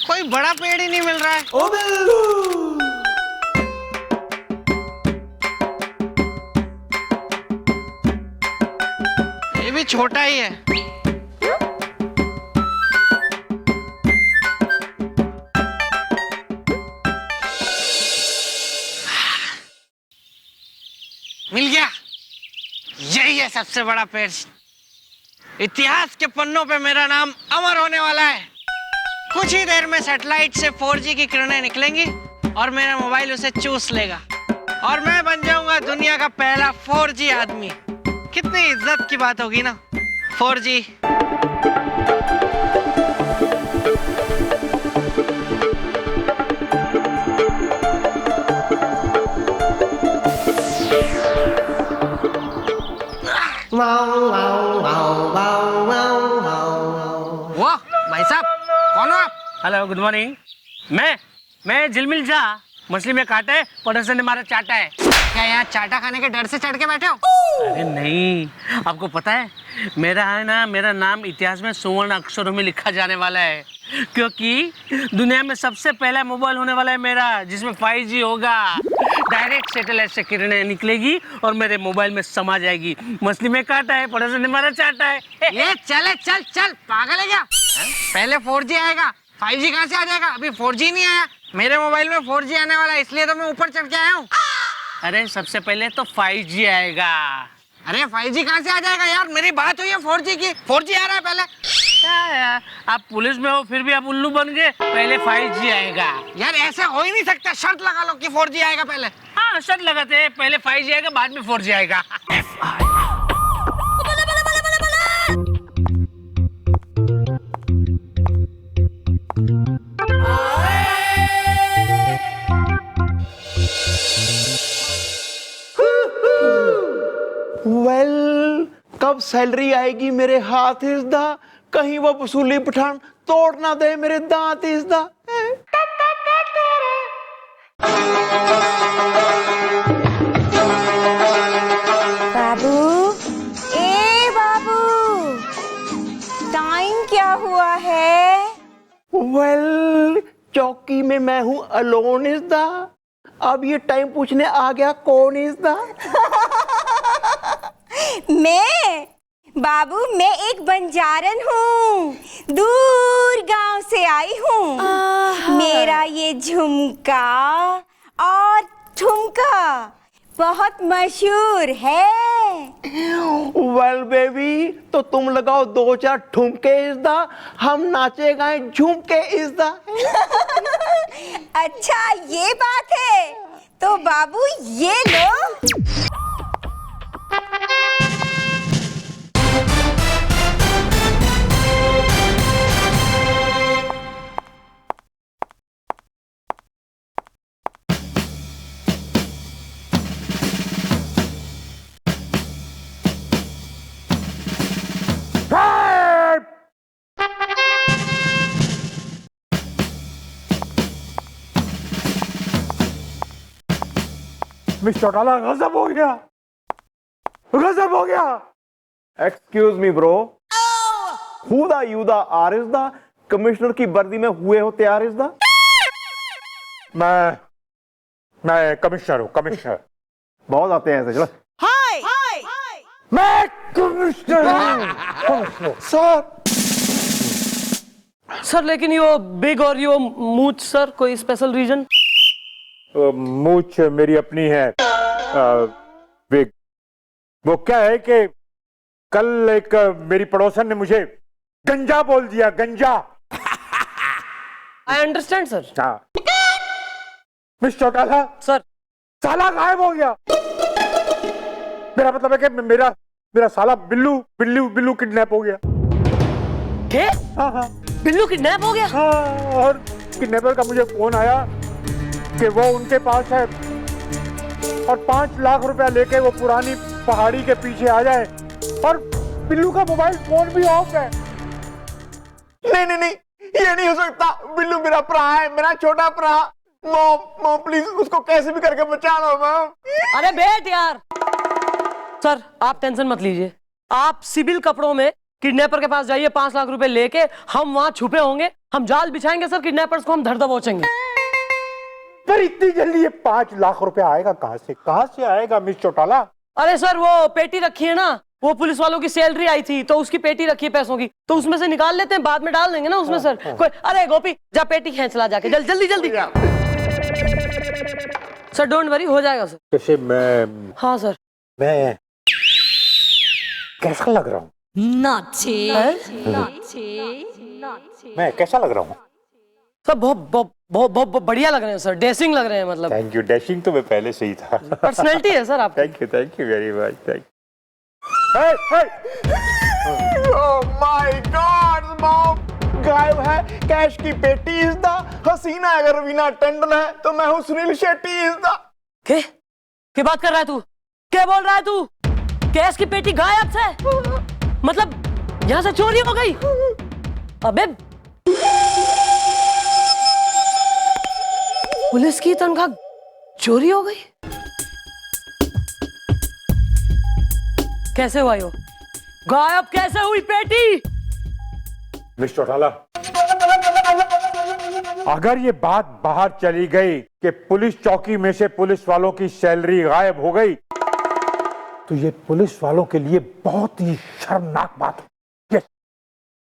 कोई बड़ा पेड़ ही नहीं मिल रहा है। ओ बिल्लू। ये भी छोटा ही है। मिल गया, यही है सबसे बड़ा पेड़। इतिहास के पन्नों पे मेरा नाम अमर होने वाला है। कुछ ही देर में सैटेलाइट से 4G की किरणें निकलेंगी और मेरा मोबाइल उसे चूस लेगा और मैं बन जाऊंगा दुनिया का पहला 4G आदमी। कितनी इज्जत की बात होगी ना, 4G। वाह भाई साहब, कौन हो आप? Hello, good morning. मैं झिलमिल जा, मछली में काटा है, पड़ोसन ने मारा चाटा है। क्या यहाँ चाटा खाने के डर से चढ़ के बैठे हो? अरे नहीं, आपको पता है मेरा नाम इतिहास में सुवर्ण अक्षरों में लिखा जाने वाला है, क्योंकि दुनिया में सबसे पहला मोबाइल होने वाला है मेरा, जिसमें 5G होगा। डायरेक्ट सैटेलाइट से किरणें निकलेगी और मेरे मोबाइल में समा जाएगी। मछली में काटा है, पड़ोसन ने मारा चाटा है। ये चल पागल है क्या? पहले 4G आएगा, 5G कहाँ से आ जाएगा? अभी 4G नहीं आया। मेरे मोबाइल में 4G आने वाला है, इसलिए तो मैं ऊपर चढ़ के आया हूँ। अरे सबसे पहले तो 5G आएगा। अरे 5G कहाँ से आ जाएगा यार? मेरी बात हुई है 4G की। 4G आ रहा है पहले। क्या यार, आप पुलिस में हो फिर भी आप उल्लू बन गए। पहले 5G आएगा। यार ऐसे हो ही नहीं सकता, शर्त लगा लो कि 4G आएगा पहले। हाँ, शर्त लगाते हैं, पहले 5G आएगा बाद में 4G आएगा। वेल, कब सैलरी आएगी मेरे हाथ इज़दा, कहीं वो वसूली पठान तोड़ ना दे मेरे दांत इज़दा। बाबू, ए बाबू, टाइम क्या हुआ है? वेल, चौकी में मैं हूँ अलोन इज़दा। अब ये टाइम पूछने आ गया कौन इज़दा। मैं एक बंजारन हूँ, दूर गांव से आई हूँ। मेरा ये झुमका और ठुमका बहुत मशहूर है। वेल बेबी, तो तुम लगाओ 2-4 ठुमके इज़दा, हम नाचे गाए झुमके इज़दा। अच्छा ये बात है, तो बाबू ये लो। मिस्टर चौटाला, गजब हो गया, गजब हो गया। एक्सक्यूज मी ब्रो, हुदा यूदा आर इज द कमिश्नर की वर्दी में हुए हो तैयार इज द। मैं कमिश्नर हूँ, कमिश्नर बहुत आते हैं ऐसे। चलो हाय मैं कमिश्नर हूँ सर। लेकिन यो बिग और यो मूछ सर, कोई स्पेशल रीजन? मूछ मेरी अपनी है बिग। वो क्या है कि कल एक मेरी पड़ोसन ने मुझे गंजा बोल दिया, गंजा। I understand sir. हाँ मिस चौटाला सर, साला गायब हो गया। मेरा मतलब है कि मेरा साला बिल्लू बिल्लू बिल्लू किडनैप हो गया। क्या? हाँ हाँ बिल्लू किडनैप हो गया? हाँ, और किडनैपर का मुझे फोन आया कि वो उनके पास है और 5 लाख रुपया लेके वो पुरानी पहाड़ी के पीछे आ जाए, और बिल्लू का मोबाइल फोन भी ऑफ है। नहीं, ये नहीं हो सकता। बिल्लू मेरा भरा है, मेरा छोटा भरा। मॉम प्लीज उसको कैसे भी करके बचा लो मॉम। अरे बैठ यार। सर आप टेंशन मत लीजिए, आप सिविल कपड़ों में किडनैपर के पास जाइए, 5 लाख रुपए लेके हम वहां छुपे होंगे, हम जाल बिछाएंगे सर, किडनैपर्स को हम धर दबोचेंगे। पर इतनी जल्दी ये 5 लाख रुपए आएगा कहाँ से आएगा मिस चौटाला? अरे सर वो पेटी रखी है ना, वो पुलिस वालों की सैलरी आई थी तो उसकी पेटी रखी है पैसों की, तो उसमें से निकाल लेते हैं, बाद में डाल देंगे ना उसमें सर। कोई अरे गोपी जा पेटी खींच ला जाके, जल्दी जल्दी। सर डोंट वरी, हो जाएगा सर। कैसे मैं सर कैसा लग रहा हूँ? मैं कैसा लग रहा हूँ? सर बहुत बढ़िया लग रहे हैं सर, डेसिंग लग रहे हैं मतलब। थैंक यू, डैशिंग तो मैं पहले से ही था। पर्सनैलिटी है सर आपकी। Thank you very much, thank. Oh my God mom, गायब है कैश की पेटी। इज द हसीना अगर रवीना टंडन है तो मैं हूँ सुनील शेट्टी। इज द क्या बात कर रहा है तू? क्या बोल रहा है तू? कैश की पेटी गायब से मतलब यहाँ से चोरी हो गई? अबे पुलिस की तनख्वाह चोरी हो गई? कैसे हुआ यो? गायब कैसे हुई पेटी? मिस चौटाला, अगर ये बात बाहर चली गई कि पुलिस चौकी में से पुलिस वालों की सैलरी गायब हो गई, तो ये पुलिस वालों के लिए बहुत ही शर्मनाक बात है।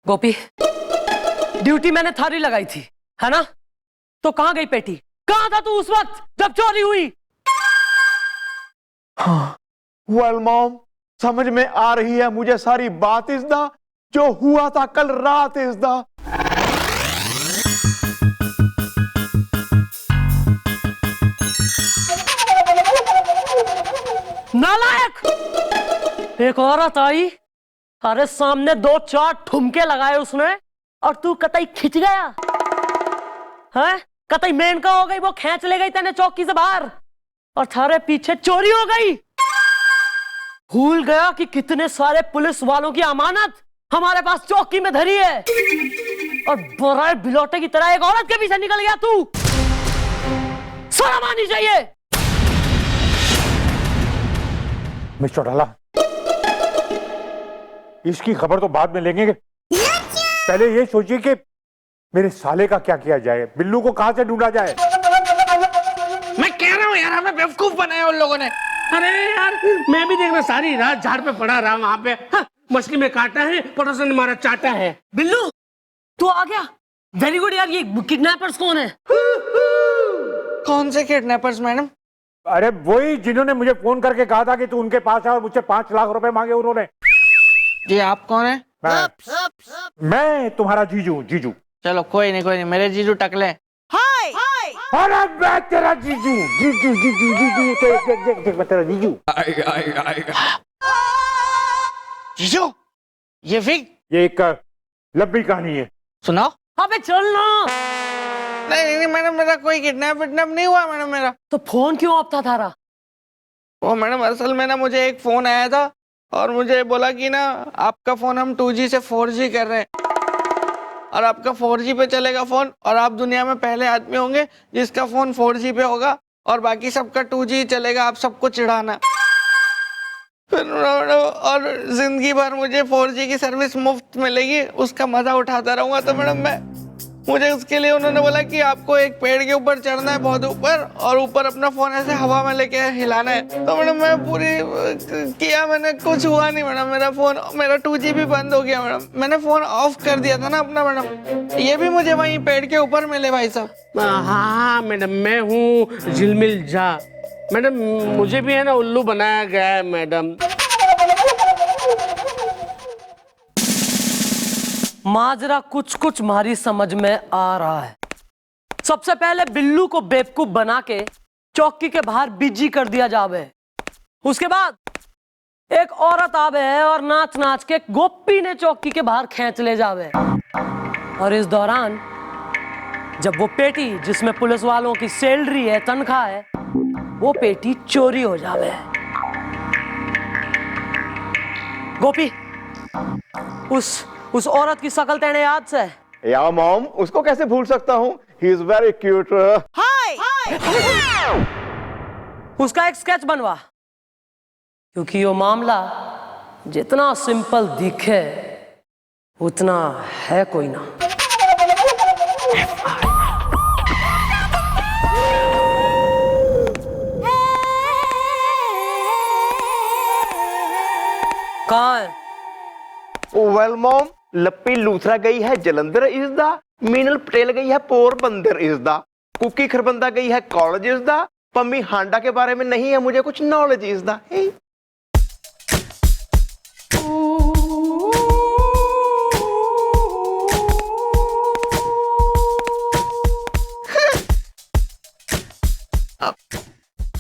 गोपी, ड्यूटी मैंने थारी लगाई थी, है ना? तो कहां गई पेटी? कहां था तू उस वक्त जब चोरी हुई? वेल मॉम, समझ में आ रही है मुझे सारी बात। इज द जो हुआ था कल रात। इज द नालायक! एक औरत आई, अरे सामने 2-4 ठुमके लगाए उसने, और तू कतई खिंच गया है? कतई मेनका हो गई, वो खींच ले गई तेने चौकी से बाहर, और थारे पीछे चोरी हो गई। भूल गया कि कितने सारे पुलिस वालों की अमानत हमारे पास चौकी में धरी है, और बराए बिलौटे की तरह एक औरत के पीछे निकल गया तू। शर्म आनी चाहिए। मिस चौटाला, इसकी खबर तो बाद में लेंगे, पहले ये सोचिए कि मेरे साले का क्या किया जाए, बिल्लू को कहां से ढूंढा जाए। मैं कह रहा हूँ यार, हमें बेवकूफ बनाया उन लोगों ने। अरे यार, मैं भी देख रहा सारी रात झाड़ पे पड़ा रहा वहां पे। मछली में काटा है, पड़ोसन ने मारा चाटा है। बिल्लू तू आ गया, वेरी गुड यार। ये किडनैपर्स कौन है? कौन से किडनैपर्स मैडम? अरे वही जिन्होंने मुझे फोन करके कहा था कि तू उनके पास है और मुझसे 5 लाख रुपए मांगे उन्होंने। जी आप कौन है? मैं तुम्हारा जीजू। चलो कोई नहीं, मेरे जीजू टकले। अरे मैं तेरा जीजू मैं तेरा जीजू। जीजू, ये फिग ये एक लंबी कहानी है, सुनाओ। अबे चल ना। नहीं मैडम, मेरा कोई किडनैप नहीं हुआ मैडम मेरा। तो फोन क्यों अब था थारा? वो मैडम असल में ना मुझे एक फोन आया था और मुझे बोला कि ना आपका फोन हम 2G से 4G कर रहे हैं और आपका 4G पे चलेगा फोन, और आप दुनिया में पहले आदमी होंगे जिसका फोन 4G पे होगा और बाकी सबका 2G चलेगा, आप सबको चिढ़ाना। फिर और जिंदगी भर मुझे 4G की सर्विस मुफ्त मिलेगी, उसका मजा उठाता रहूंगा। तो मैडम मुझे उसके लिए उन्होंने बोला कि आपको एक पेड़ के ऊपर चढ़ना है बहुत ऊपर, और ऊपर अपना फोन ऐसे हवा में लेके हिलाना है। तो मैडम मैं पूरी किया, मैंने कुछ हुआ नहीं मैडम। मेरा 2G भी बंद हो गया मैडम। मैंने फोन ऑफ कर दिया था ना अपना मैडम। ये भी मुझे वहीं पेड़ के ऊपर मिले भाई साहब। हाँ मैडम, मैं हूँ झिलमिल झा। मैडम मुझे भी है ना उल्लू बनाया गया है मैडम। माजरा कुछ मारी समझ में आ रहा है। सबसे पहले बिल्लू को बेवकूफ बना के चौकी के बाहर बिजी कर दिया जावे, उसके बाद एक औरत आवे है और नाच नाच के गोपी ने चौकी के बाहर खींच ले जावे, और इस दौरान जब वो पेटी जिसमें पुलिस वालों की सैलरी है, तनख्वाह है, वो पेटी चोरी हो जावे। गोपी, उस औरत की शकल तेरे याद से? या मॉम, उसको कैसे भूल सकता हूँ। He is very cute. उसका एक स्केच बनवा, क्योंकि ये मामला जितना सिंपल दिखे उतना है कोई ना। कहाँ है? वेल मॉम, लप्पी लूथरा गई है जलंधर इज द, मीनल पटेल गई है पोरबंदर इज द, कुकी खरबंदा गई है college is the, Pammi Handa के बारे में नहीं है मुझे कुछ नॉलेज इज द।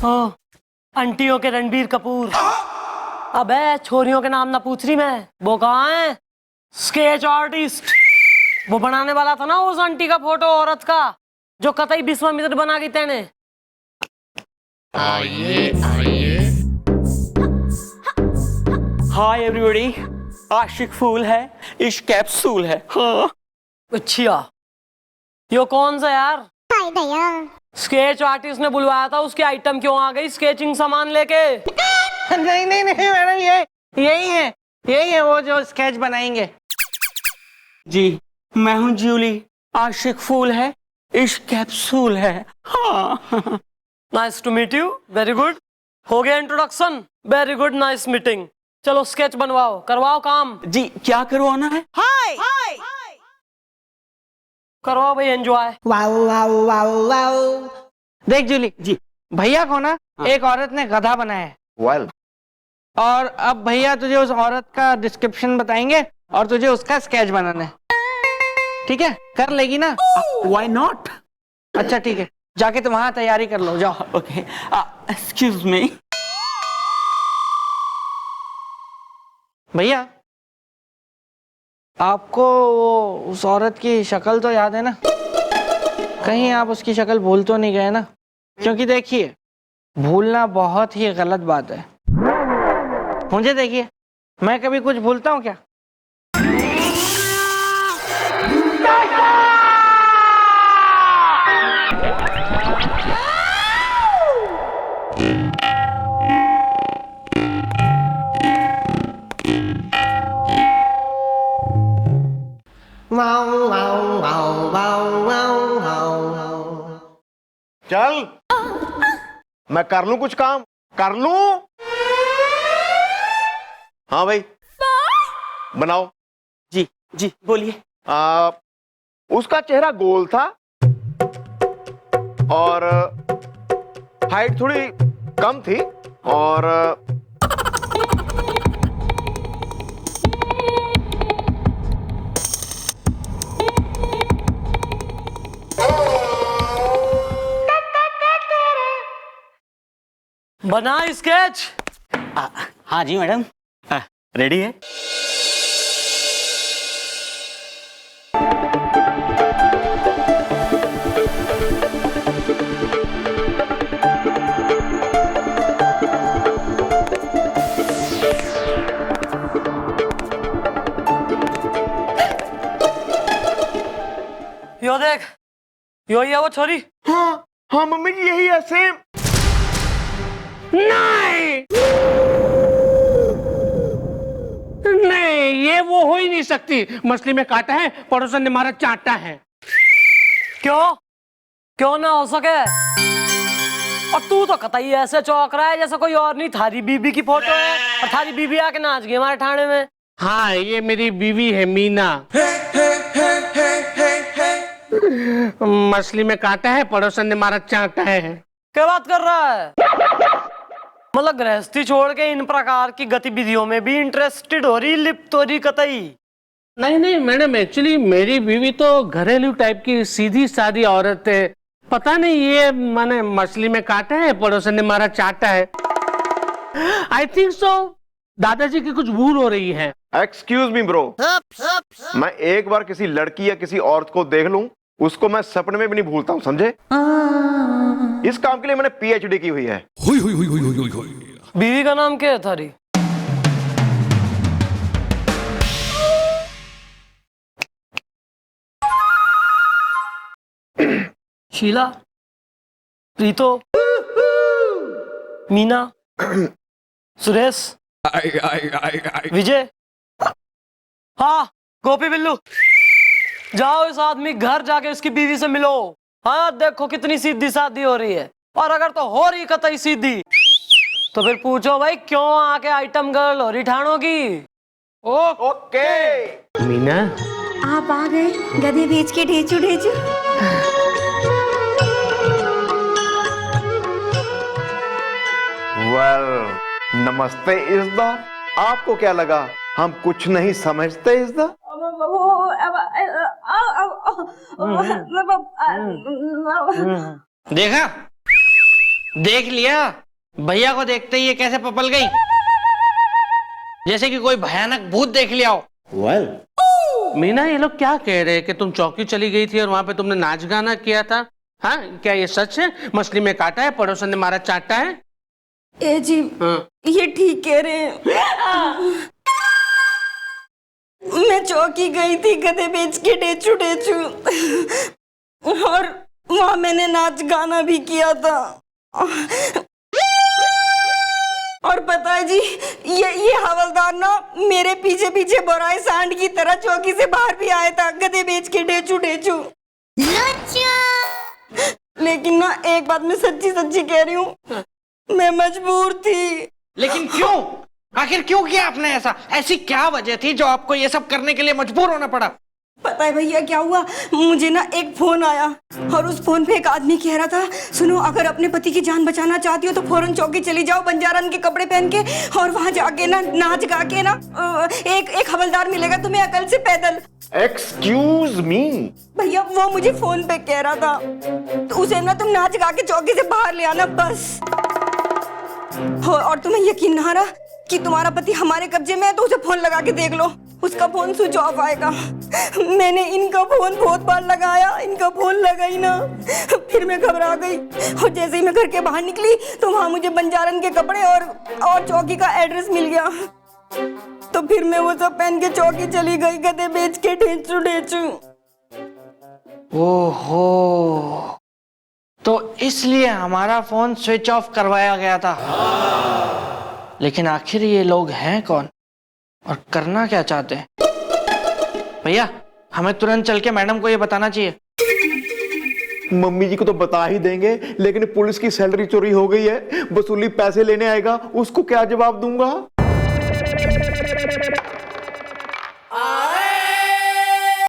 ओ, आंटियों के रणबीर कपूर। अबे छोरियों के नाम ना पूछ रही मैं, वो कहाँ है? स्केच आर्टिस्ट, वो बनाने वाला था ना उस आंटी का फोटो औरत का, जो कतई विश्वामित्र बना गई तेने। हाय एवरीबॉडी, आशिक फूल है, इश्क कैप्सूल है। हाँ अच्छा, यो कौन सा यार? हाय भैया। स्केच आर्टिस्ट ने बुलवाया था, उसकी आइटम क्यों आ गई स्केचिंग सामान लेके? नहीं नहीं नहीं मैडम, यही है वो जो स्केच बनाएंगे। जी, मैं हूँ जूली, आशिक फूल है, इश्क कैप्सूल है। हाँ nice to meet you, very good. हो गया introduction, very good, nice meeting. चलो स्केच बनवाओ, करवाओ काम। जी, क्या करवाना है? करवाओ भाई, एंजॉय। देख जूली जी भैया को ना एक औरत ने गधा बनाया है, वेल और अब भैया तुझे उस औरत का डिस्क्रिप्शन बताएंगे और तुझे उसका स्केच बनाना है। ठीक है, कर लेगी ना? Why not? अच्छा ठीक है, जाके तुम वहां तैयारी कर लो, जाओ। Okay, excuse me. भैया आपको वो उस औरत की शक्ल तो याद है ना? कहीं आप उसकी शक्ल भूल तो नहीं गए ना? क्योंकि देखिए, भूलना बहुत ही गलत बात है। मुझे देखिए, मैं कभी कुछ भूलता हूँ क्या? चल, मैं कर लूं कुछ काम, कर लूं। हाँ भाई, बनाओ। जी जी बोलिए। उसका चेहरा गोल था और हाइट थोड़ी कम थी और बना स्केच। हाँ जी मैडम, रेडी है। यो देख, यो ही है वो छोरी। हाँ हाँ मम्मी जी, यही है सेम। नहीं, ये वो हो ही नहीं सकती। मछली में काटा है, पड़ोसन ने मारा चाटा है। क्यों क्यों ना हो सके? और तू तो कतई ऐसे चौंक रहा है जैसे कोई और नहीं, थारी बीबी की फोटो है और थारी बीबी आके नाच गई हमारे ठाणे में। हाँ, ये मेरी बीवी है मीना। मछली में काटा है, पड़ोसन ने मारा चाटा है। क्या बात कर रहा है? मतलब गृहस्थी छोड़ के इन प्रकार की गतिविधियों में भी इंटरेस्टेड हो रही, लिप्त हो रही कतई? नहीं नहीं मैडम, एक्चुअली मेरी बीवी तो घरेलू टाइप की सीधी सादी औरत है। पता नहीं ये माने मछली में काटा है, पड़ोसन ने मारा चाटा है। आई थिंक सो दादाजी की कुछ भूल हो रही है। एक्सक्यूज मी ब्रो, मैं एक बार किसी लड़की या किसी औरत को देख लूं, उसको मैं सपने में भी नहीं भूलता हूं, समझे? इस काम के लिए मैंने पीएचडी की हुई है। बीवी का नाम क्या है थारी? शीला, प्रीतो, मीना, सुरेश, विजय। हाँ गोपी बिल्लू, जाओ इस आदमी घर जाके उसकी बीवी से मिलो। हाँ, देखो कितनी सीधी शादी हो रही है, और अगर तो हो रही कतई सीधी तो फिर पूछो भाई क्यों आके आइटम गर्ल हो रही ठाणों की। ओके। मीना, आप आ गए गधे बेच के ढेचू ढेचू। वेल, नमस्ते इज़्दा। आपको क्या लगा हम कुछ नहीं समझते इज़्दा? देखा, देख लिया, भैया को देखते ही ये कैसे पपल गई, जैसे कि कोई भयानक भूत देख लिया हो। वेल, मीना, ये लोग क्या कह रहे हैं कि तुम चौकी चली गई थी और वहां पे तुमने नाच गाना किया था? हाँ, क्या ये सच है? मछली में काटा है, पड़ोसन ने मारा चाटा है? ए जी, हाँ। ये ठीक कह रहे हैं। मैं चौकी गई थी गधे बेच के ढेचू ढेचू, और वहां मैंने नाच गाना भी किया था। और पता है जी, ये हवलदार ना मेरे पीछे पीछे बोराए सांड की तरह चौकी से बाहर भी आया था गधे बेच के ढेचू ढेचू। लेकिन ना एक बात मैं सच्ची सच्ची कह रही हूँ, मैं मजबूर थी। लेकिन क्यों? आखिर क्यों किया आपने ऐसा? ऐसी क्या वजह थी जो आपको ये सब करने के लिए मजबूर होना पड़ा? पता है भैया क्या हुआ, मुझे ना एक फोन आया, और उस फोन पे एक आदमी कह रहा था, सुनो अगर अपने पति की जान बचाना चाहती हो तो फौरन चौकी चली जाओ बंजारन के कपड़े पहन के, और वहां जाके ना नाच गा के ना एक हवलदार मिलेगा तुम्हें अकल से पैदल। Excuse me. भैया वो मुझे फोन पे कह रहा था, तो उसे ना तुम नाच गा के चौकी से बाहर ले आना बस। और तुम्हें यकीन ना रहा कि तुम्हारा पति हमारे कब्जे में है तो उसे फोन लगा के देख लो, उसका फोन स्विच ऑफ आएगा। मैंने इनका फोन बहुत बार लगाया, इनका फोन लगा ही ना। फिर मैं घबरा गई, और जैसे ही मैं घर के बाहर निकली तो वहां मुझे बंजारन के कपड़े और चौकी का एड्रेस मिल गया। तो फिर मैं वो सब पहन के चौकी चली गई गधे बेच के ढेचू ढेचू। ओहो, तो इसलिए हमारा फोन स्विच ऑफ करवाया गया था। लेकिन आखिर ये लोग हैं कौन और करना क्या चाहते हैं? भैया, हमें तुरंत चल के मैडम को ये बताना चाहिए। मम्मी जी को तो बता ही देंगे, लेकिन पुलिस की सैलरी चोरी हो गई है, वसूली पैसे लेने आएगा, उसको क्या जवाब दूंगा?